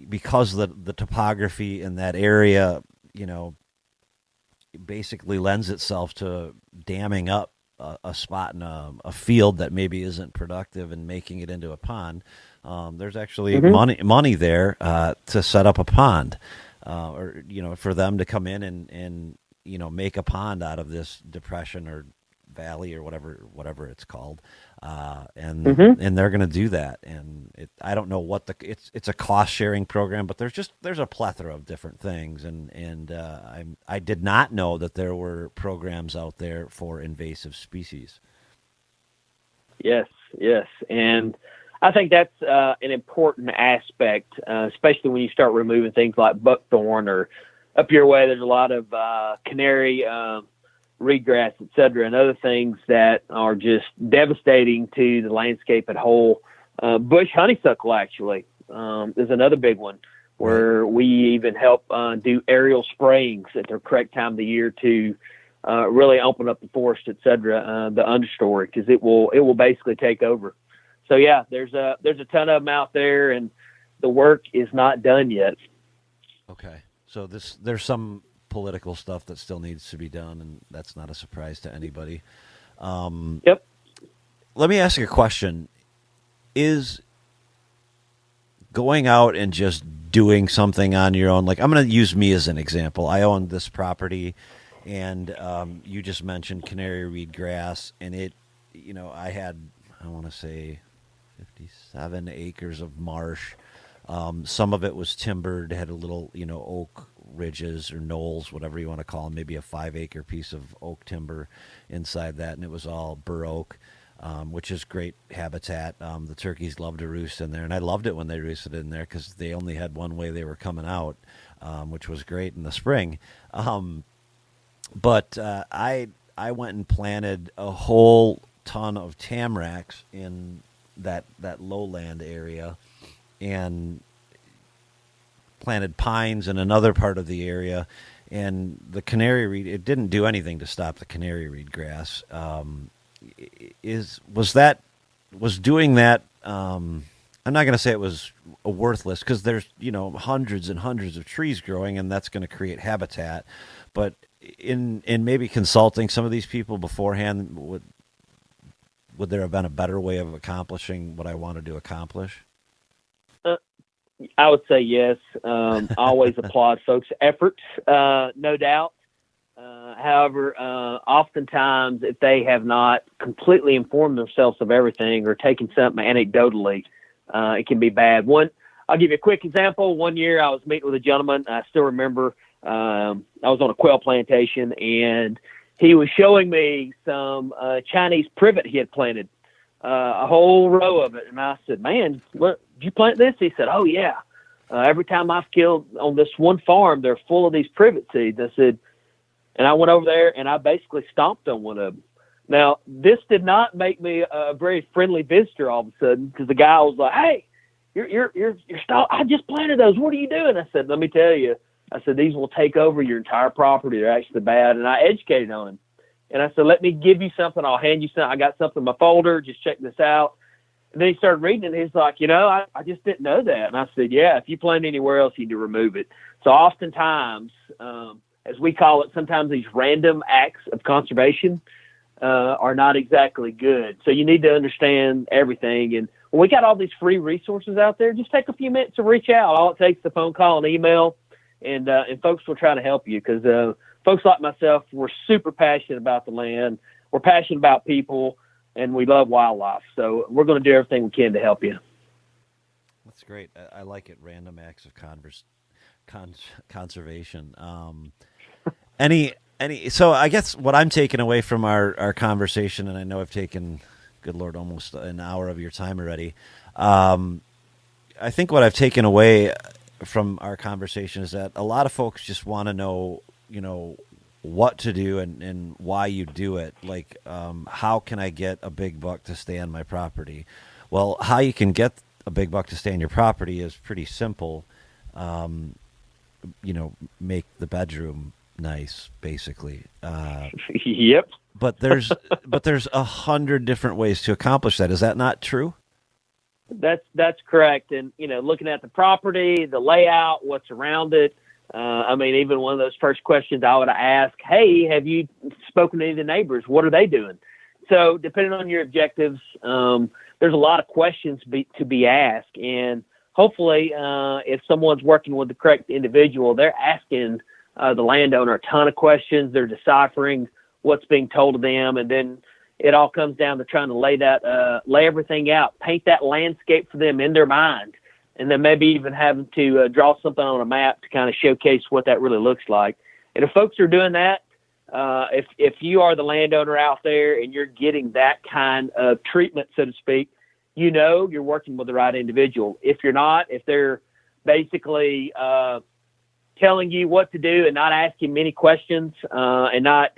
because the topography in that area, basically lends itself to damming up a spot in a field that maybe isn't productive and making it into a pond. There's actually money there to set up a pond, or for them to come in and make a pond out of this depression or valley or whatever it's called, and they're going to do that. And I don't know what it's a cost sharing program, but there's a plethora of different things, and I did not know that there were programs out there for invasive species. Yes, and I think that's an important aspect, especially when you start removing things like buckthorn, or up your way there's a lot of canary, reedgrass, et cetera, and other things that are just devastating to the landscape at whole. Bush honeysuckle actually is another big one, where we even help do aerial sprayings at the correct time of the year to really open up the forest, et cetera, the understory, because it will basically take over. So yeah, there's a ton of them out there, and the work is not done yet. Okay, so there's some political stuff that still needs to be done, and that's not a surprise to anybody. Yep. Let me ask you a question. Is going out and just doing something on your own, like I'm going to use me as an example. I own this property, and you just mentioned canary reed grass, and it, I had, I want to say 57 acres of marsh. Some of it was timbered, had a little, oak ridges or knolls, whatever you want to call them, maybe a 5-acre piece of oak timber inside that, and it was all bur oak, which is great habitat. The turkeys love to roost in there, and I loved it when they roosted in there because they only had one way they were coming out, which was great in the spring. But I went and planted a whole ton of tamaracks in that lowland area, and planted pines in another part of the area, and the canary reed, it didn't do anything to stop the canary reed grass. Was doing that, I'm not going to say it was worthless, because there's hundreds and hundreds of trees growing, and that's going to create habitat. But in maybe consulting some of these people beforehand, would there have been a better way of accomplishing what I wanted to accomplish? I would say yes. I always applaud folks' efforts, no doubt. However, oftentimes, if they have not completely informed themselves of everything or taken something anecdotally, it can be bad. I'll give you a quick example. One year I was meeting with a gentleman. I still remember I was on a quail plantation, and he was showing me some Chinese privet he had planted, a whole row of it. And I said, man, what, did you plant this? He said, oh, yeah. Every time I've killed on this one farm, they're full of these privet seeds. I said, and I went over there and I basically stomped on one of them. Now, this did not make me a very friendly visitor all of a sudden, because the guy was like, hey, you're I just planted those. What are you doing? I said, let me tell you. I said, these will take over your entire property. They're actually bad. And I educated on him. And I said, let me give you something. I'll hand you something. I got something in my folder. Just check this out. And then he started reading it, and he's like, I just didn't know that. And I said, yeah, if you plant anywhere else, you need to remove it. So oftentimes, as we call it, sometimes these random acts of conservation are not exactly good. So you need to understand everything. And when we got all these free resources out there, just take a few minutes to reach out. All it takes is a phone call and email, and folks will try to help you, because folks like myself, we're super passionate about the land. We're passionate about people, and we love wildlife. So we're going to do everything we can to help you. That's great. I like it. Random acts of conservation. So I guess what I'm taking away from our conversation, and I know I've taken, good Lord, almost an hour of your time already. I think what I've taken away from our conversation is that a lot of folks just want to know, what to do and why you do it. Like, how can I get a big buck to stay on my property? Well, how you can get a big buck to stay on your property is pretty simple. Make the bedroom nice, basically. Yep. But there's 100 different ways to accomplish that. Is that not true? That's correct. And, looking at the property, the layout, what's around it. Even one of those first questions I would ask, hey, have you spoken to any of the neighbors? What are they doing? So depending on your objectives, there's a lot of questions to be asked. And hopefully, if someone's working with the correct individual, they're asking the landowner a ton of questions. They're deciphering what's being told to them. And then it all comes down to trying to lay everything out, paint that landscape for them in their mind. And then maybe even having to draw something on a map to kind of showcase what that really looks like. And if folks are doing that, if you are the landowner out there and you're getting that kind of treatment, so to speak, you're working with the right individual. If you're not, if they're basically telling you what to do and not asking many questions and not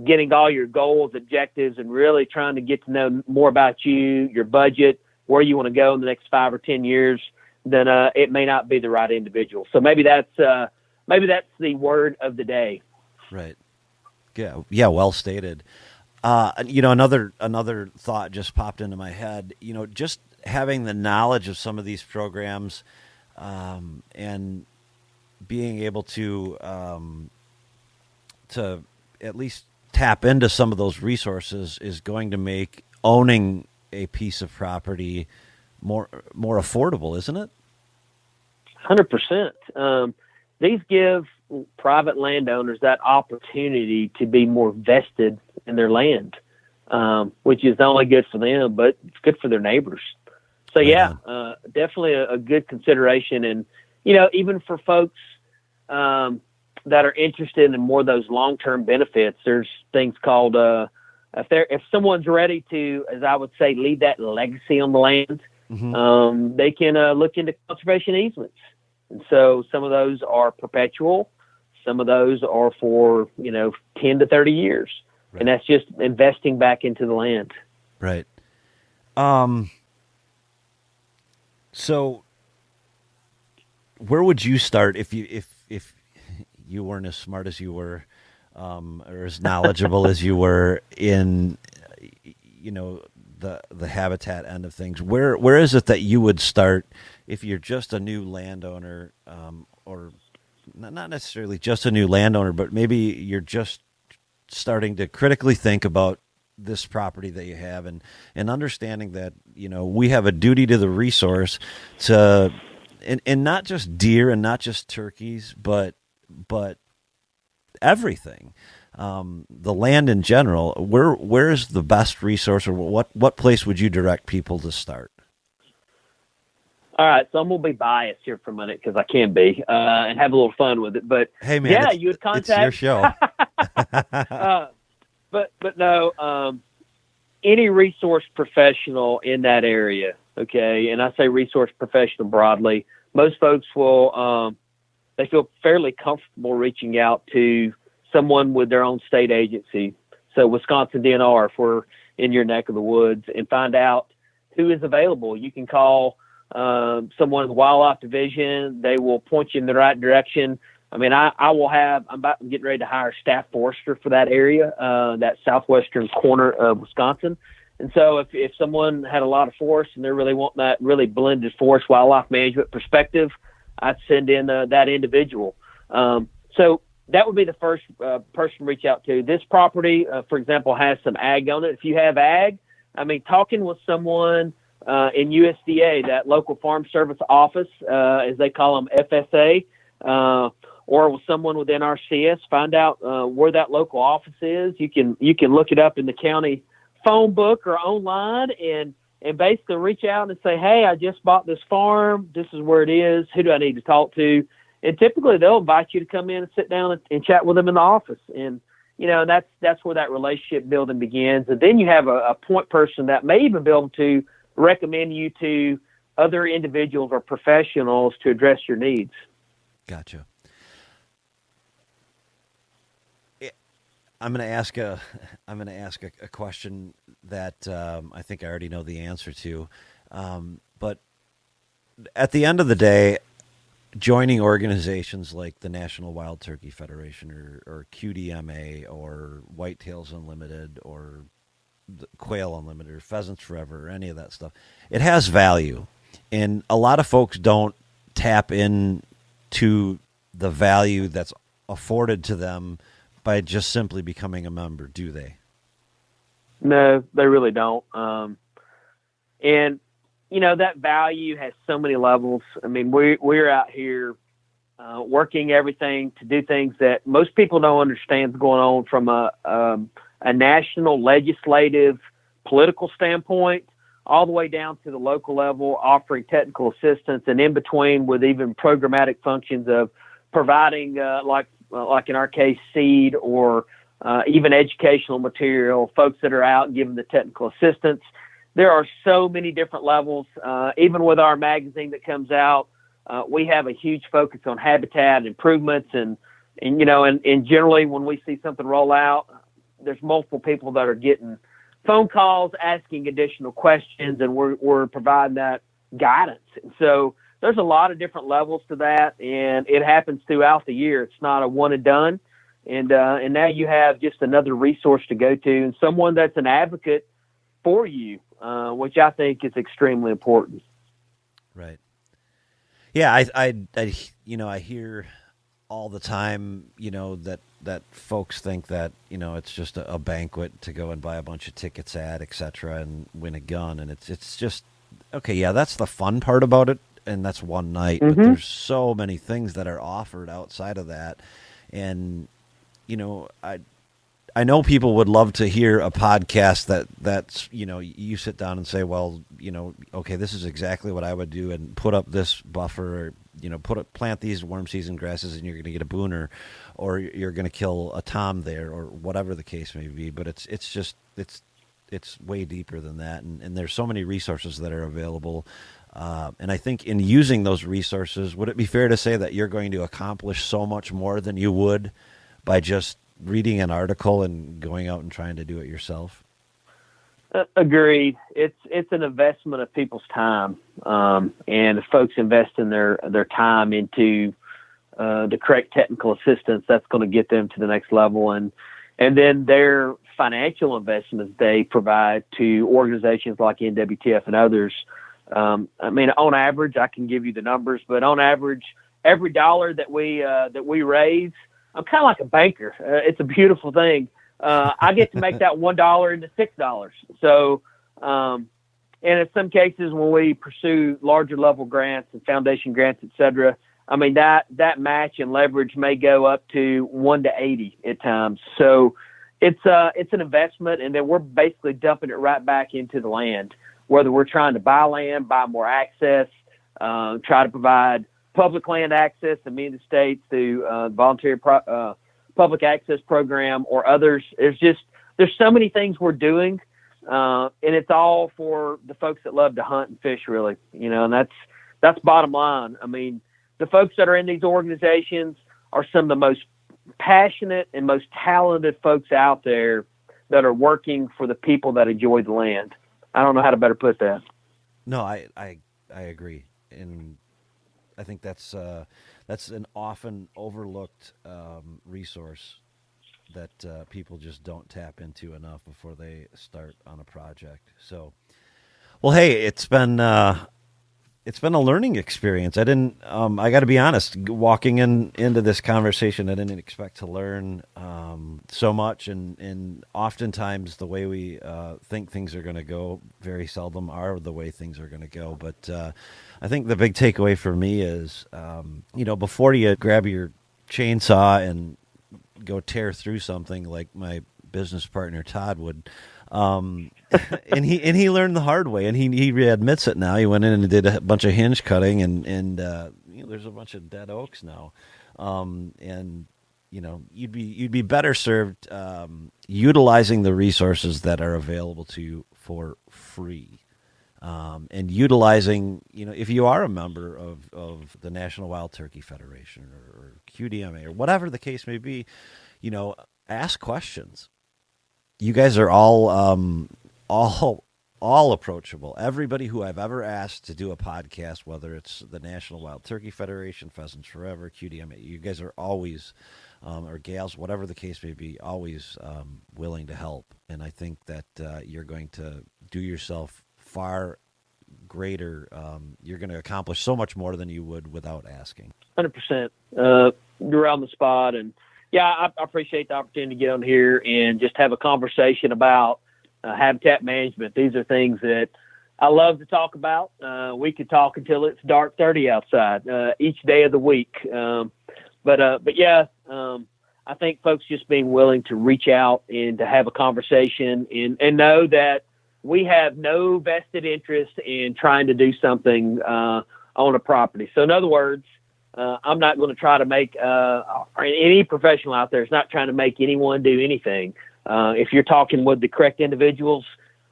getting all your goals, objectives, and really trying to get to know more about you, your budget, where you want to go in the next 5 or 10 years, then it may not be the right individual. So maybe that's the word of the day. Right. Yeah. Well stated. Another thought just popped into my head. Just having the knowledge of some of these programs, and being able to at least tap into some of those resources is going to make owning a piece of property more affordable, isn't it? 100%. These give private landowners that opportunity to be more vested in their land, which is not only good for them, but it's good for their neighbors. So definitely a good consideration. And, even for folks that are interested in more of those long-term benefits, there's things called, if someone's ready to, as I would say, leave that legacy on the land, they can look into conservation easements. And so some of those are perpetual. Some of those are for, 10 to 30 years. Right. And that's just investing back into the land. Right. So where would you start if you weren't as smart as you were, or as knowledgeable as you were in, the habitat end of things? Where is it that you would start if you're just a new landowner, or not necessarily just a new landowner, but maybe you're just starting to critically think about this property that you have, and understanding that, we have a duty to the resource to, and not just deer and not just turkeys, but everything, the land in general. Where is the best resource, or what place would you direct people to start? All right, so I'm going to be biased here for a minute because I can be, and have a little fun with it. But hey, man, you would contact. It's your show. But no, any resource professional in that area, okay? And I say resource professional broadly. Most folks will, they feel fairly comfortable reaching out to someone with their own state agency. So Wisconsin DNR, if we're in your neck of the woods, and find out who is available. You can call someone in the wildlife division. They will point you in the right direction. I'm getting ready to hire a staff forester for that area, that southwestern corner of Wisconsin. And so if someone had a lot of forest and they're really wanting that really blended forest wildlife management perspective, I'd send in that individual. So that would be the first person to reach out to. This property, for example, has some ag on it. If you have ag, talking with someone in USDA, that local farm service office, as they call them, FSA, or with someone with NRCS, find out where that local office is. You can look it up in the county phone book or online, and basically reach out and say, hey, I just bought this farm. This is where it is. Who do I need to talk to? and typically they'll invite you to come in and sit down and chat with them in the office. And, that's where that relationship building begins. And then you have a point person that may even be able to recommend you to other individuals or professionals to address your needs. Gotcha. I'm going to ask a question that I think I already know the answer to, but at the end of the day, joining organizations like the National Wild Turkey Federation or QDMA or Whitetails Unlimited or Quail Unlimited or Pheasants Forever or any of that stuff, it has value, and a lot of folks don't tap into the value that's afforded to them by just simply becoming a member, do they? No, they really don't. And that value has so many levels. I mean, we're out here working everything to do things that most people don't understand is going on from a national legislative political standpoint, all the way down to the local level, offering technical assistance, and in between with even programmatic functions of providing, like in our case, seed or even educational material, folks that are out giving the technical assistance. There are so many different levels. Even with our magazine that comes out, we have a huge focus on habitat improvements, and generally when we see something roll out, there's multiple people that are getting phone calls asking additional questions, and we're providing that guidance. And so there's a lot of different levels to that, and it happens throughout the year. It's not a one and done. And now you have just another resource to go to and someone that's an advocate for you, which I think is extremely important. Right. Yeah. I hear all the time, that folks think that, it's just a banquet to go and buy a bunch of tickets at, et cetera, and win a gun. And it's just, okay. Yeah. That's the fun part about it. And that's one night, but there's so many things that are offered outside of that. And, I know people would love to hear a podcast that's, you sit down and say, well, okay, this is exactly what I would do and put up this buffer, or, plant these warm season grasses and you're going to get a booner, or you're going to kill a tom there, or whatever the case may be. But it's way deeper than that. And there's so many resources that are available. And I think in using those resources, would it be fair to say that you're going to accomplish so much more than you would by just reading an article and going out and trying to do it yourself? Agreed. It's an investment of people's time. And if folks invest in their time into the correct technical assistance, that's going to get them to the next level. And then their financial investments they provide to organizations like NWTF and others. On average, I can give you the numbers, but on average, every dollar that we raise, I'm kind of like a banker. It's a beautiful thing. I get to make that $1 into $6. So, and in some cases, when we pursue larger level grants and foundation grants, et cetera, that match and leverage may go up to 1 to 80 at times. So it's an investment, and then we're basically dumping it right back into the land, whether we're trying to buy land, buy more access, try to provide public land access in many of the states through voluntary public access program or others. There's so many things we're doing, and it's all for the folks that love to hunt and fish, really. And that's bottom line. The folks that are in these organizations are some of the most passionate and most talented folks out there that are working for the people that enjoy the land. I don't know how to better put that. No, I agree, and I think that's an often overlooked resource that people just don't tap into enough before they start on a project. So, well, hey, it's been a learning experience. I got to be honest, walking into this conversation, I didn't expect to learn so much, and oftentimes the way we think things are going to go very seldom are the way things are going to go. But I think the big takeaway for me is, before you grab your chainsaw and go tear through something like my business partner Todd would, and he learned the hard way, and he admits it now. He went in and did a bunch of hinge cutting, and there's a bunch of dead oaks now, and you'd be better served utilizing the resources that are available to you for free. And utilizing, if you are a member of the National Wild Turkey Federation or QDMA or whatever the case may be, ask questions. You guys are all approachable. Everybody who I've ever asked to do a podcast, whether it's the National Wild Turkey Federation, Pheasants Forever, QDMA, you guys are always, or gals, whatever the case may be, always willing to help. And I think that you're going to do yourself far greater. You're going to accomplish so much more than you would without asking. 100%. You're on the spot. And yeah, I appreciate the opportunity to get on here and just have a conversation about habitat management. These are things that I love to talk about. We could talk until it's dark 30 outside each day of the week. But yeah, I think folks just being willing to reach out and to have a conversation and know that we have no vested interest in trying to do something on a property. So in other words, I'm not going to try to make any professional out there is not trying to make anyone do anything. If you're talking with the correct individuals,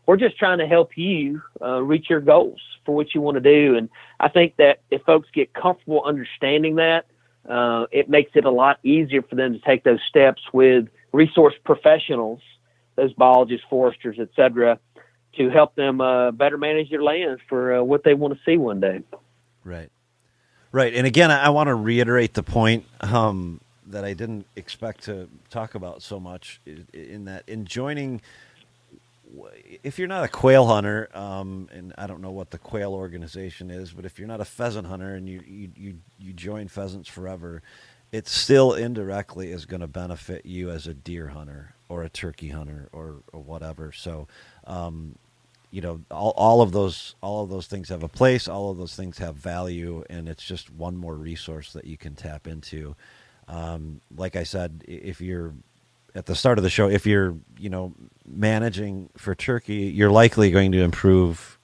we're just trying to help you reach your goals for what you want to do. And I think that if folks get comfortable understanding that, it makes it a lot easier for them to take those steps with resource professionals, those biologists, foresters, et cetera, to help them better manage their lands for what they want to see one day. Right. Right. And again, I want to reiterate the point that I didn't expect to talk about so much in that in joining, if you're not a quail hunter, and I don't know what the quail organization is, but if you're not a pheasant hunter and you join Pheasants Forever, it still indirectly is going to benefit you as a deer hunter or a turkey hunter or whatever. So, all of those things have a place. All of those things have value, and it's just one more resource that you can tap into. Like I said, if you're at the start of the show, if you're, managing for turkey, you're likely going to improve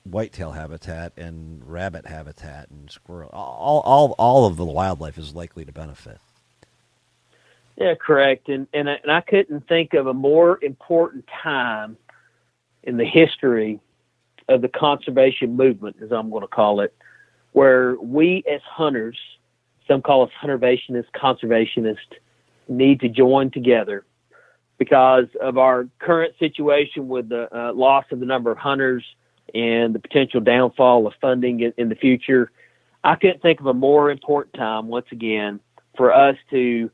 whitetail habitat and rabbit habitat and squirrel. All of the wildlife is likely to benefit. Yeah, correct. And I couldn't think of a more important time in the history of the conservation movement, as I'm going to call it, where we as hunters, some call us huntervationists, conservationists, need to join together because of our current situation with the loss of the number of hunters and the potential downfall of funding in the future. I couldn't think of a more important time, once again, for us to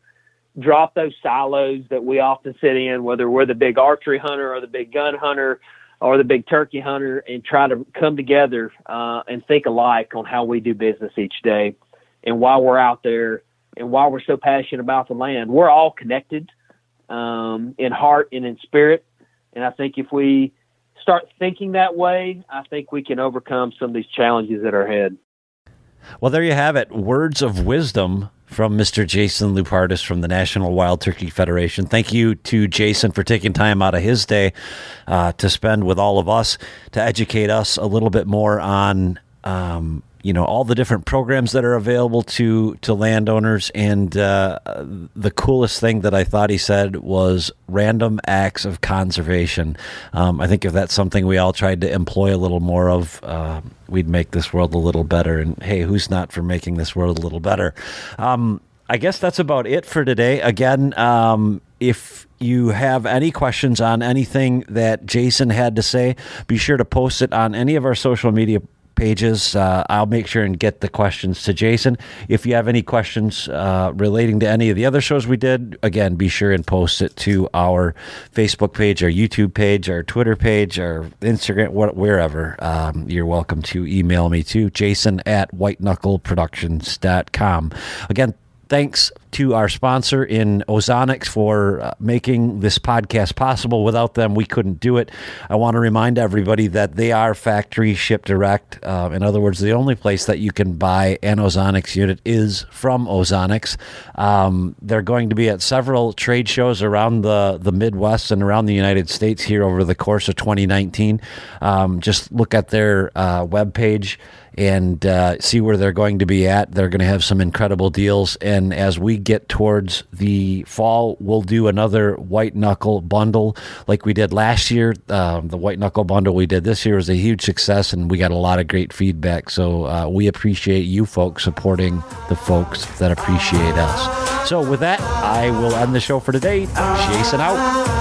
drop those silos that we often sit in, whether we're the big archery hunter or the big gun hunter or the big turkey hunter, and try to come together and think alike on how we do business each day and why we're out there and why we're so passionate about the land. We're all connected in heart and in spirit. And I think if we start thinking that way, I think we can overcome some of these challenges that are ahead. Well, there you have it. Words of wisdom from Mr. Jason Lupardus from the National Wild Turkey Federation. Thank you to Jason for taking time out of his day to spend with all of us, to educate us a little bit more on all the different programs that are available to landowners. And the coolest thing that I thought he said was random acts of conservation. I think if that's something we all tried to employ a little more of, we'd make this world a little better. And hey, who's not for making this world a little better? I guess that's about it for today. Again, if you have any questions on anything that Jason had to say, be sure to post it on any of our social media pages. I'll make sure and get the questions to Jason. If you have any questions relating to any of the other shows we did, again, be sure and post it to our Facebook page, our YouTube page, our Twitter page, our Instagram, wherever. You're welcome to email me to jason@whiteknuckleproductions.com. Again, thanks to our sponsor in Ozonics for making this podcast possible. Without them, we couldn't do it. I want to remind everybody that they are factory ship direct. In other words, the only place that you can buy an Ozonics unit is from Ozonics. They're going to be at several trade shows around the Midwest and around the United States here over the course of 2019. Just look at their webpage and see where they're going to be at. They're going to have some incredible deals. And as we get towards the fall, we'll do another white knuckle bundle like we did last year. The white knuckle bundle we did this year was a huge success, and we got a lot of great feedback. So we appreciate you folks supporting the folks that appreciate us. So with that, I will end the show for today. Jason out.